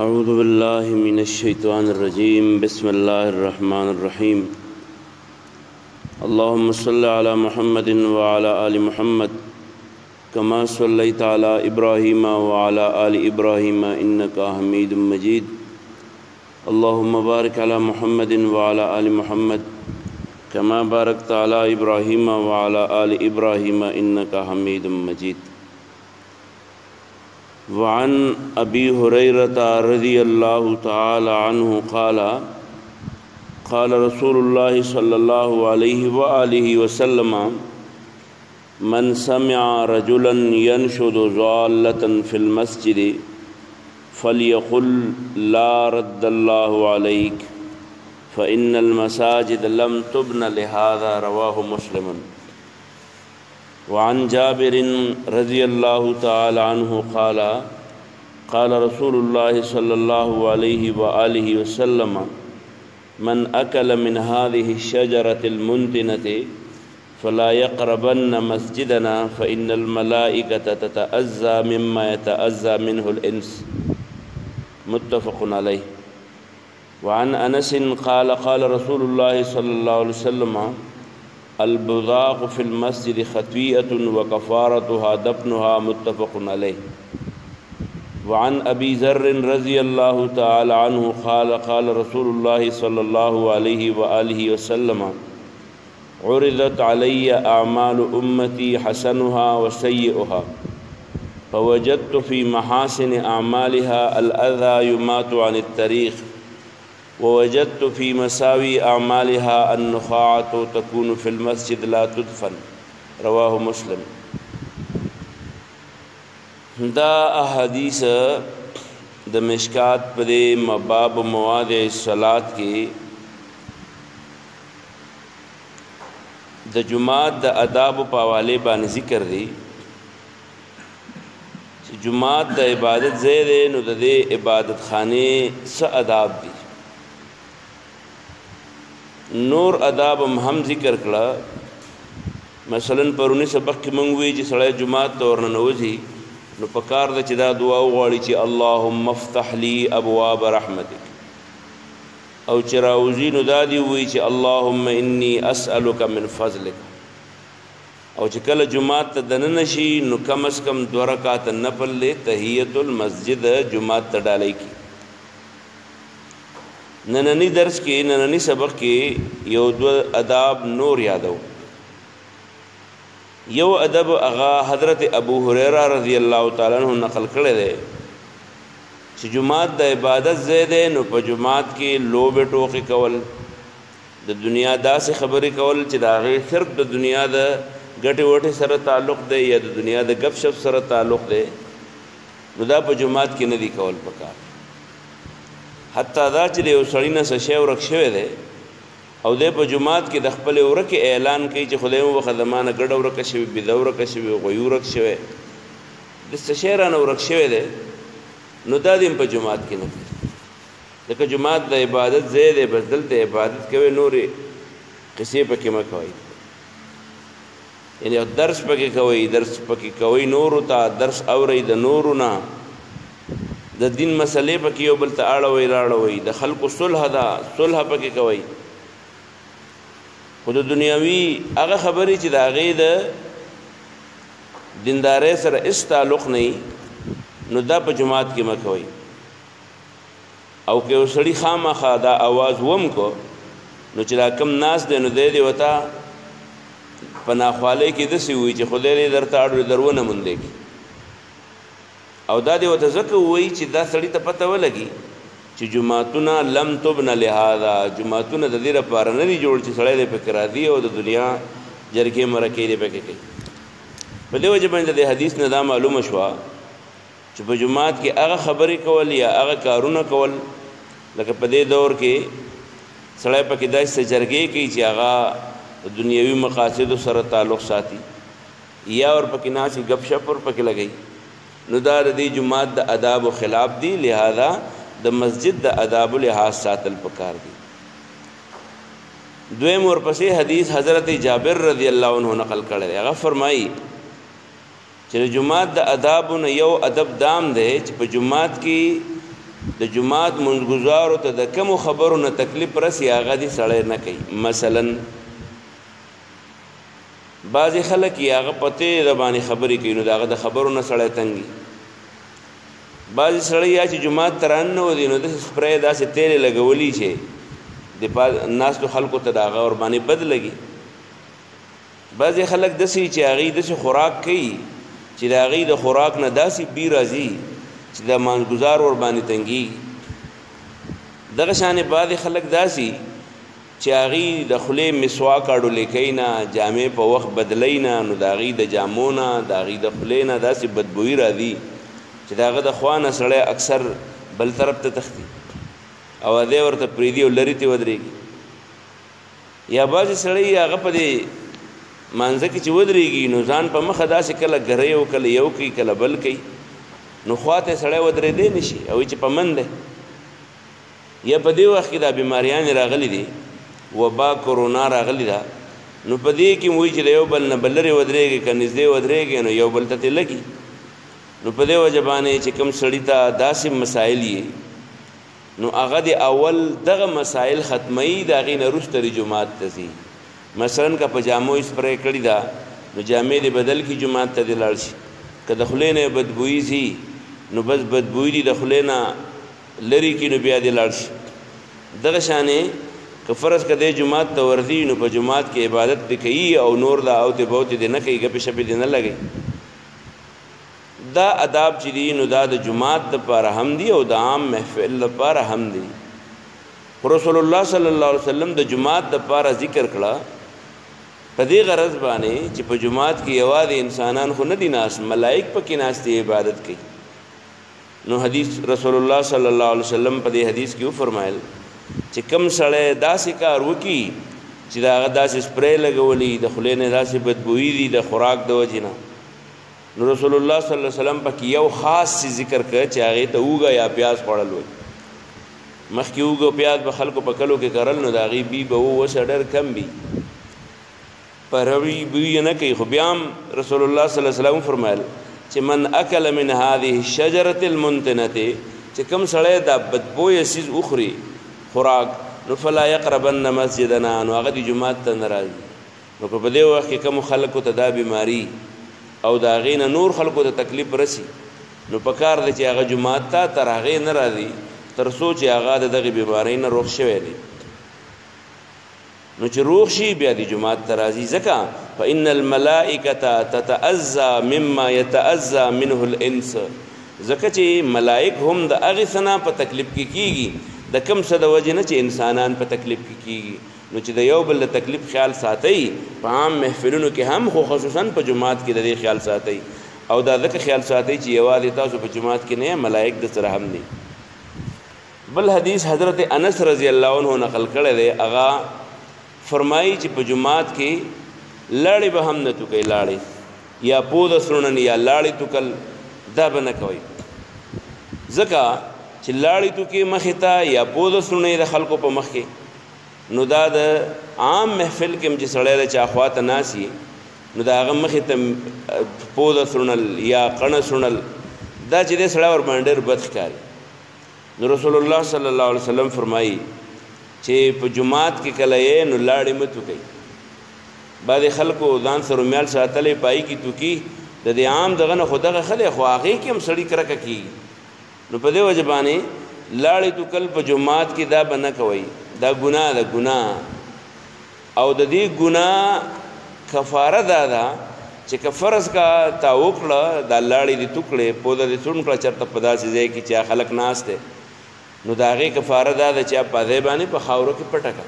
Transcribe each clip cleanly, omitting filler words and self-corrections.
أعوذ بالله من الشيطان الرجيم بسم الله الرحمن الرحيم اللهم صل على محمد وعلى آل محمد كما صليت على إبراهيم وعلى آل إبراهيم إنك حميد مجيد اللهم بارك على محمد وعلى آل محمد كما باركت على إبراهيم وعلى آل إبراهيم إنك حميد مجيد وعن أبي هريرة رضي الله تعالى عنه قال قال رسول الله صلى الله عليه وآله وسلم من سمع رجلا ينشد ضالة في المسجد فليقل لا رد الله عليك فإن المساجد لم تبن لهذا رواه مسلم وعن جابر رضي الله تعالى عنه قال قال رسول الله صلى الله عليه وآله وسلم من أكل من هذه الشجرة المنتنة فلا يقربن مسجدنا فإن الملائكة تتأذى مما يتأذى منه الإنس متفق عليه وعن أنس قال قال رسول الله صلى الله عليه وسلم البذاق في المسجد خطيئة وكفارتها دفنها متفق عليه وعن أبي ذر رضي الله تعالى عنه قال قال رسول الله صلى الله عليه وآله وسلم عرضت علي أعمال أمتي حسنها وسيئها فوجدت في محاسن أعمالها الأذى يمات عن الطريق ووجدت في مساوي أعمالها النخاعة تكون في المسجد لا تدفن رواه مسلم. دا احادیث د مشکات پدے مباب مواد صلات کے د جماعت د آداب پاوالے بان ذکر دی جماعت د عبادت زید نو د عبادت خانے س آداب دی نور آداب ہم ذکر کړه مثلا پرونی سبق کې مونږ وی چې سړی جماعت ته ورننوځي نو پکار د چې دا دعا وغواړي چې اللهم افتح لي ابواب رحمتک او چې راوځي نو دا دی وی چې اللهم انی اسألک من فضلک او چې کله جماعت ته دننه شي نو کم از کم 2 رکعات نفل له تحیت المسجد جماعت ته ډالای کی نننی درس کې نننی سبق کې یو 2 آداب نور یادو یو ادب اغا حضرت ابو هريره رضی الله تعالی عنہ نقل کړی دی چې جماعت د عبادت زید نو په جماعت کې لوب ټوکی کول د دنیا داسې خبرې کول چې دا غي صرف د دنیا د ګټه وټه سره تعلق دی یا د دنیا د غب شپ سره تعلق دی نو دا په جماعت کې نه دی کول پکار حتی دا چې یو سړی نه سشه ورک شوی دی او د په جماعت کې د خپل ورکه اعلان کوي چې خدای مو خدمانه ګډ ورکه شوی بيد ورکه شوی غيورک شوی د سشهرانه ورک شوی دی نو دا دیم په جماعت کې نه دغه جماعت د عبادت زید بدل ته عبادت کوي نورې قصې پکې ما کوي یعنی درس پکې کوي نور ته درس اوري د نورونه د دین مسلې پکې یو بل ته راړوي د خلکو صلح پکې کوي خود دنیاوی هغه خبرې چې د هغې د دیندارۍ سره هیڅ تعلق نه نو دا په جماعت کې مه کوئ او که یو سړي خامخا دا اواز وم کو نو چې دا کم ناس دی نو دی ورته په ناخوالۍ کې داسې وایي چې خدای دې درته اړ درونه موندی کړي او دا دی ورته ځکه وایي چې دا سړي ته پته ولګي چې جماعتونه لم تبن لهذا جماعتونه د دې لپاره نه دي جوړ چې سړی دې پکې راځي او د دنیا جرګې مرکې دې پکې کوي په دې وجه باندې د حدیث نه دا معلومه شوه چې په جماعت کې هغه خبرې کول یا هغه کارونه کول لکه په دې دور کې سړی پکې داسې جرګې کوي چې هغه د دنیوي مقاصدو سره تعلق ساتي یا ور پکې ناسي غپ شپ ور پکې لګي نو دا د دې جماعت د آداب او خلاف دي لہذا د مسجد د آداب لحاظ ساتل پکار دي دویم ورپسې حدیث حضرت جابر رضی الله عنه نقل کړی هغه فرمایي چې جمعات د آدابونو یو ادب دام دی چې په جمعات کې د جماعت منځګزارو ته د کومو خبرو نه تکلیف رسي هغه دې سړی نه کوي. مثلا بعضې خلک یې هغه پتې د باندې خبرې کوي نو د هغه د خبرو نه سړی تنګي. بعضې سړی یا چې جماعت ته راننوځي نو داسې سپری داسې تیلې لګولي چې د ناستو خلکو ته د هغه ورباندې بد لګي. بعضې خلک داسې چې هغې داسې خوراک کوي چې د هغې د خوراک نه داسې بی راځي چې د مانځګزار ورباندې تنګېږي. دغه شانې بعضې خلک داسې چې هغې د خولې مسواک اړولې کوي نه، جامې په وخت بدلی نه، نو د هغې د جامو نه د هغې د خولې نه داسې بدبویي راځي چې د هغه د خوا نه سړی اکثر بل طرف ته تښتي او دی ورته پرېږدي او لرې ترې ودرېږي. یا بعضې سړی هغه په دې مانځه کې چې ودرېږي نو ځان په مخه داسې کله ګری او کله یو کوي کله بل کوي، نو خوا ته سړی ودرېدی نه شي او چې په من دی. یا په دې وخت کې دا بیماریانې راغلي دي، وبا کرونا راغلی ده، نو په دې کې وایي چې د یو بل نه بل لرې ودرېږي که نږدې ودرېږي نو یو بل ته ترې لګي. نو په دې وجه باندې چې کوم سړي ته داسې مسایل یې نو هغه د اول دغه مسایل ختموي، د هغې نه وروسته د جومات ته ځي. مثلا که په جامو سپری کړي ده نو جامې دې بدل کړي جومات ته دې لاړ شي. که د خولې نه بدبویي ځي نو بس بدبویي دي د خولې نه لرې کړي نو بیا دې لاړ شي. دغه شانې که فرض که دی جومات ته ورځي نو په جومات کې عبادت دې کوي او نور دا اوتې بوتې دې نه کوي، ګپې شپې دې نه لګوي. دا اداب چې دي نو دا د جومات دپاره هم دي او د عام محفل دپاره هم دي. رسول الله صلی الله علیه وسلم د جومات دپاره ذکر کړه په دې غرض باندې چې په جومات کې یوازې انسانان خو نه دي ناست، ملائک پکې ناست دي عبادت کوي. نو حدیث رسول الله صلی الله علیه وسلم په دې حدیث کې وفرمایل چې کم سړی داسې کار وکړي چې د هغه داسې سپری لګولي، د خولې نه داسې بدبویي دي د خوراک د وجې نه، نو رسول الله صلی الله علیه وسلم پکې یو خاص څه ذکر کړ چې هغې ته اوږه یا پیاز خوړل وایي. مخکې اوږه پیاز به خلکو په کلو کې کرل نو د هغې بوی به اوسه ډېر کم وي، پروي بوی یې نه کوي. خو بیا هم رسول الله صلی الله علیه وسلم فرمایل چې من اکل من هذه الشجرة المنتنة، چې کوم سړی دا بدبویه څیز وخوري خوراک، نو فلا یقربن مسجدنا، نو هغه د جومات ته نه راځي. نو که په دې وخت کې کومو خلکو ته دا بیماري او د هغې نه نور خلکو ته تکلیف رسي نو پکار دی چې هغه جومات ته تر هغې نه راځي تر څو چې هغه د دغې بیمارۍ نه روغ شوی دی. نو چې روغ شي بیا د جومات ته راځي. ځکه فإن الملائکة تتأذى مما يتأذى منه الانس، ځکه چې ملائک هم د هغې څه نه په تکلیف کې کېږي د کم څه د وجې نه چې انسانان په تکلیف کې کېږي. نو چې د یو بل د تکلیف خیال ساتئ په عام محفلونو کې هم، خو خصوصا په جومات کې د دې خیال ساتئ، او دا ځکه خیال ساتئ چې یوازې تاسو په جومات کې نه، ملائک د سره هم دي. بل حدیث حضرت انس رضی الله عنه نقل کړی دی، هغه فرمایي چې په جومات کې لاړې به هم نه توکئ، لاړې یا پوده سرونن یا لاړې توکل دا به نه کوئ. ځکه چې لاړې توکې مخې ته یا پوده سرونه د خلکو په مخ کې، نو دا د عام محفل کې چې سړی د چا خوا ته ناست وي نو د هغه مخې ته پوده سرونل یا قڼه سرونل دا چې دی سړی ورباندې ډېر بد ښکاري. نو رسول الله صلی الله علیه وسلم فرمایي چې په جومات کې کله یې نو لاړې مه توکئ. بعضې خلکو ځان سره رومیال ساتلی پای کې توکي د دې عام دغه نه خو دغه ښه دی، خو هغې کې هم سړي کرکه کېږي. نو په دې وجه باندې لاړې توکل په جومات کې دا به نه کوئ، دا ګناه ده، ګناه. او د دې ګناه کفاره دا ده چې که فرض کا تا وکړه دا لاړې دې توکړې پوده دې څوڼ کړه چېرته په داسې ځای کې چې خلک ناست دی، نو د هغې کفاره دا ده چې په دې باندې په خاورو کې پټه کړه.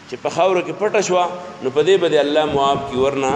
چې په خاورو کې پټه شوه نو په دې به دې الله معاف کړي. ورنه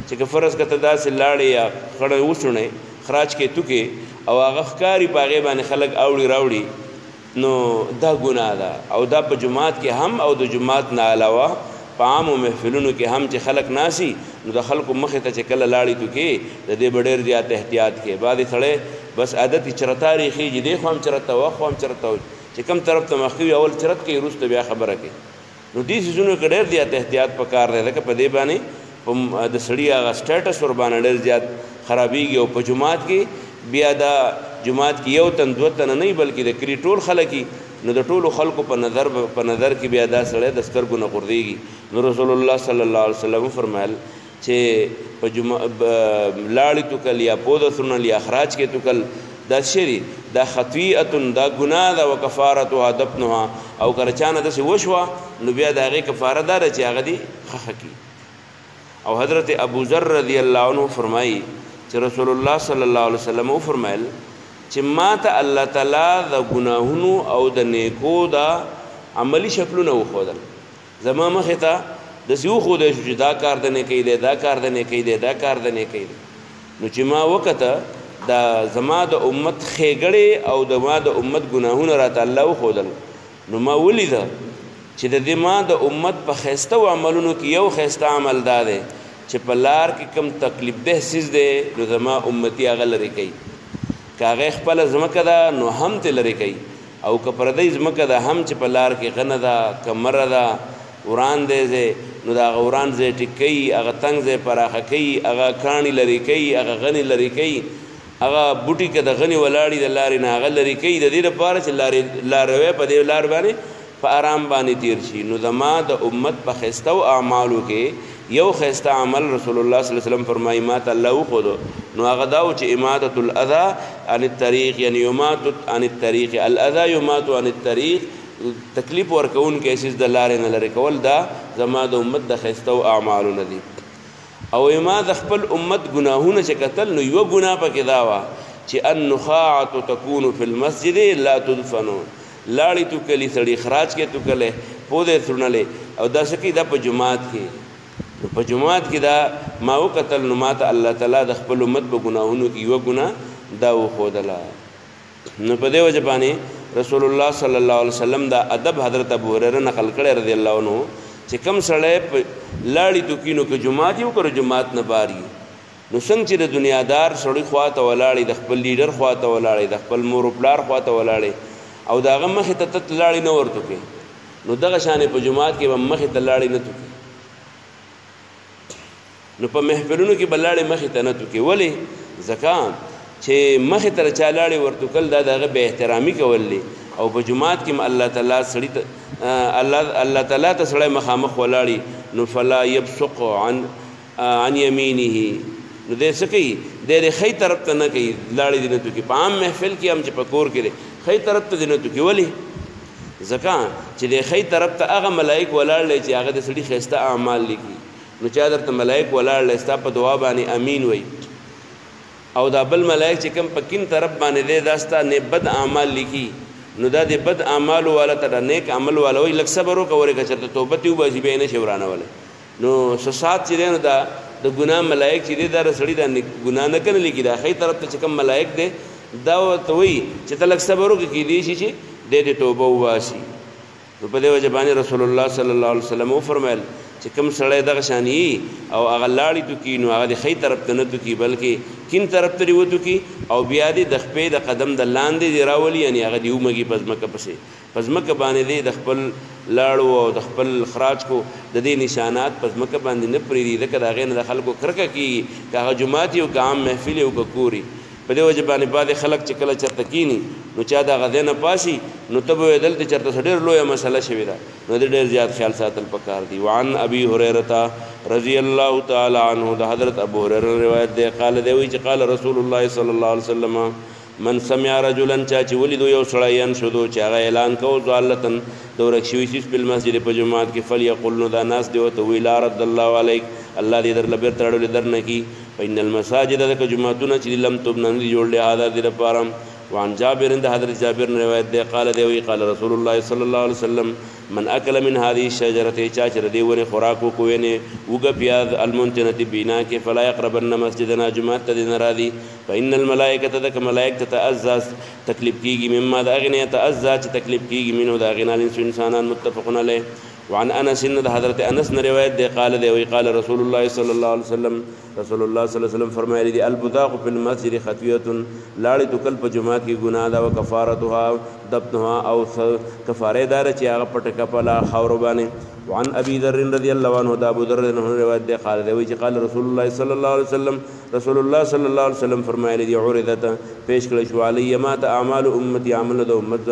چې که فرض که ته داسې لاړې یا خړه وشوڼې خراج کې توکې او هغه ښکاري په هغې باندې خلک اوړي راوړي نو دا ګناه ده. او دا په جومات کې هم او د جومات نه علاوه په عامو محفلونو کې هم چې خلک ناسي نو د خلکو مخې ته چې کله لاړې توکې د دې به ډېر زیات احتیاط کې. بعضې سړی بس عادت یې چرتارې خېږي، دې خوا هم چرته وه خوا هم چرته و، چې کوم طرف ته مخکې وي اول چرت کوي وروسته بیا خبره کوي. نو دې څیزونو کې ډېر زیات احتیاط پکار دی، ځکه په دې باندې د سړي هغه سټیټس ورباندې ډېر زیات خرابېږي. او په جومات کې بیا دا جماعت کې یو تن دوه تن نه بلکې د کلی ټول خلک نو د ټولو خلکو په نظر کې بیا دا سړی د سترګو نه غورځېږي. نو رسول الله صلی الله علیه وسلم فرمایل چې په لاړې توکل یا پوده ثنل یا اخراج کې توکل دا شری دا خطیئه دا ګناه ده او کفارتها دفنها او کرچانه داسې وشوه نو بیا د هغې کفاره دا ده چې هغه دې خښه کړي. او حضرت ابو ذر رضی الله عنه فرمایي چې رسول الله صلی الله علیه وسلم فرمایل چې ما ته الله تعالی د ګناهونو او د نیکو دا عملی شکلونه وښودل. زما مخې ته داسې وښودی شو چې دا کار د نیکۍ دی دا کار د نیکۍ دی دا کار د نیکۍ دی. نو چې ما وکته دا زما د امت ښېګړې او د ما د امت ګناهونه راته الله وښودل نو ما ولیده چې د دې ما د امت په ښایسته عملونو کې یو ښایسته عمل دا دی چې په لار کې کم تکلیف ده څیز دی نو زما امتي هغه لرې کوي. که هغې خپله ځمکه ده نو هم ترې لرې کوي او که پردۍ ځمکه ده هم چې په لار کې غنه ده که مره ده وران دی ځای نو د هغه وران ځای ټیک کوي هغه تنګ ځای پراخه کوي هغه کاڼي لرې کوي هغه غني لرې کوي هغه بوټي که د غني ولاړي د لارې نه هغه لرې کوي د دې لپاره چې لاروی په دې لار باندې په آرام باندې تیر شي. نو زما د امت په ښایسته اعمالو کې یو ښایسته عمل رسول الله صلی الله علیه وسلم فرمایي ما ته الله وښودو نو هغه دا و چې اماطة الاذى عن الطریق یعنی یماط عن الطریق الاذى یماط عن الطریق تکلیف ورکوونکی څیز د لارې نه لرې کول دا زما د امت د ښایسته اعمالو نه دي. او ما د خپل امت ګناهونه چې کتل نو یوه ګناه پکې دا وه چې النخاعة تکون فی المسجد لا تدفنو لاړې توکلي سړي خراج کې توکلی پودې څړنلې او دا څه کوي دا په جومات کې نو په جومات کې دا ما وکتل نو ما ته الله تعالی د خپل امت په ګناهونو کې یوه ګناه دا وښودله. نو په دې وجه باندې رسول الله صلی الله علیه وسلم دا ادب حضرت ابو هریره نقل کړی رضی الله عنه چې کم سړی په لاړې توکي نو که جومات یې وکړو جومات نه بار نو څنګه چې د دنیادار سړي خواته ولاړې د خپل لیډر خواته ولاړې د خپل مور و پلار خواته ولاړې او د هغه مخې ته ته لاړې نه ورته کوې نو دغه شانې په جومات کې به مخې ته لاړې نه توکې نو په محفلونو کې به لاړې مخې ته نه توکې. ولې ځکه چې مخې ته چا لاړې ورتوکل دا د هغه بې احترامي کول دی او په جومات کې الله تعالی سړي ته الله تعالی ته سړی مخامخ ولاړي نو فلا يبصق عن يمينه نو دې څه کوي دې ښی طرف ته نه کوي لاړې دې نه توکي. په عام محفل کې هم چې په کور کې دی ښی طرف ته دې نه توکي. ولې ځکه چې دې ښی طرف ته هغه ملایک ولاړ دی چې هغه د سړي ښایسته اعمال لیکي نو چا درته ملایک ولاړ دی ستا په دعا باندې امین وایي او دا بل ملایک چې کوم په کیم طرف باندې دی دا ستا نه بد اعمال لیکي نو دا د بد اعمالو والا ته د نیک عمل والا وایي لږ صبر وکړه که چېرته توبه تې وباسي بیا یې نشي ورانولی نو سات چې دی نو دا د ګناه ملایک چې دی دا سړي دا ګناه نه کنه لیکي دا ښی طرف ته چې کوم ملایک دی دا ورته وایي چې ته لږ صبر وکړه کیدای شي چې دی دې توبه وباسي. نو په دې وجه باندې رسول الله صلی الله علیه وسلم وفرمیل چې کوم سړی دغه شان یي او هغه لاړې توکي نو هغه د ښی طرف ته نه توکي بلکې کیم طرف ته دې وتوکي او بیا دې د خپې د قدم د لاندې دې راولي یعنې هغه دې ومږي په ځمکه پسې په ځمکه باندې دې د خپل لاړو او د خپل خراج کو د دې نشانات په ځمکه باندې نه پرېږدي ځکه د هغې نه د خلکو کرکه کېږي که هغه جومات یو که عام محفل یو که کور په دې وجه باندې بعضې خلک چې کله چېرته کیني نو چا د هغه ځای نه پاسي نو ته به وایې دلته چېرته څه ډېر لویه مسله شوې ده نو د ډېر زیات خیال ساتل پکار دي. وعن ابي هريره رضی الله تعالی عنه د حضرت ابو هريره روایت دی قال دی وایي چې قال رسول الله صلی الله علیه وسلم من سمع رجلا چا چې ولیدو یو سړی ینشدو چې هغه اعلان کوو ضالتن د ورک شوي څیز په المسجد په جومات کې فلیقل نو دا ناس دی ورته وایي لا رد الله علیک الله دې درله بېرته راړولې در نه کي فإن المساجد ځکه جوماتونه چې لم تبنه نه دي جوړلې هذا دې لپاره. وعن جابر د حضرت جابر روایت دی قال دی وی قال رسول الله صلی الله علیه وسلم من اکل من هذه الشجره چا چې د دې ونې خوراک وکوي نه وګه پیاز المنتنه بنا کې فلا يقربن مسجدنا جمعه ته نه راځي فإن الملائکه ذک ملائکه تتعزز تکلیف کیږي مما د اغنه تعزز چې تکلیف کیږي منو د اغنه انسانان متفقون علیه. وعن انس حضرت انس نے روایت دے قال دے وی قال رسول الله صلی الله علیه وسلم رسول الله صلی الله علیه وسلم فرمایلی دی البذاق فی المسجد خطیه لاړی تو کل په جمعات کی گناہ دا وکفارتها دبنها او کفاره دار چې هغه پټ کپلا خاور باندې وعن ابي ذر رضی الله عنه دا ابو ذر نے روایت دے قال دے وی چې قال رسول الله صلی الله علیه وسلم رسول الله صلی الله علیه وسلم فرمایلی دی عرضت پیش کړه شو علی ما اعمال امتی عمل د امت